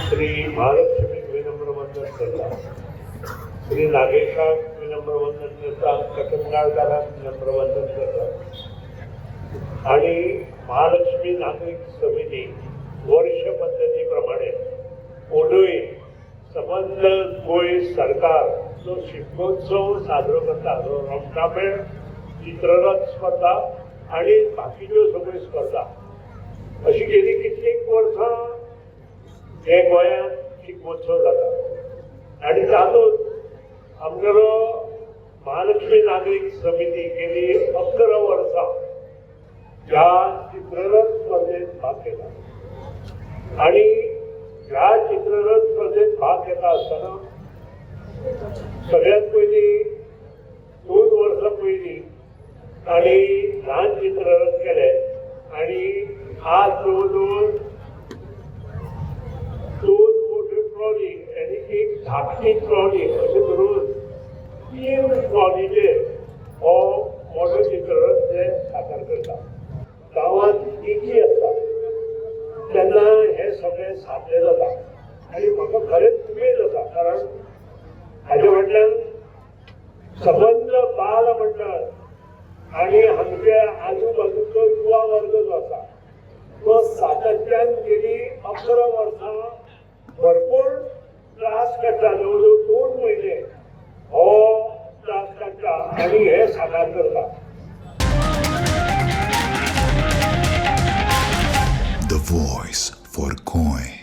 श्री महालक्ष्मी विनम्र वंदन करता, श्री नागेशाक विनम्र वंदन करता, कटमगाळकाराक विनम्र वंदन करता आणि महालक्ष्मी नागरिक समिती वर्ष पद्धतीप्रमाणे ओडोई संबंध गोंय सरकार जो शिमगोत्सव साजरो करता, रोमटामेळ चित्ररथ स्पर्धा आणि बाकीच्यो सगळ्यो स्पर्धा अशी गेली कित्येक वर्सां हे गोंयांत शिमगोत्सव जाता आणि तातूंत आमगेलो महालक्ष्मी नागरिक समिती गेली 11 वर्सां ह्या चित्ररथ स्पर्धेत भाग घेता आणि ह्या चित्ररथ स्पर्धेत भाग घेता आसतना सगळ्यात पयलीं 2 वर्सां पयलीं आणि ल्हान चित्ररथ केले आणि आज जवळ 2 मोठ्यो ट्रॉली आणि एक धाकटी ट्रॉली अशें धरून 3 ट्रॉलीचेर हो मोठो चित्ररथ ते साकार करता. गांवांत एकी आसता तेन्ना हे सगळें सादले जाता आणि म्हाका खरेंच उमेद जाता कारण हाजे फाटल्यान संबंध बाल मंडळ आणि हांगच्या आजूबाजूचो युवा वर्ग जो आसा तो सातत्यान गेली 11 वर्सां भरपूर त्रास काडटा, जवळ 2 म्हयने हो त्रास काडटा आणि हे साकार करता. The voice for Goy.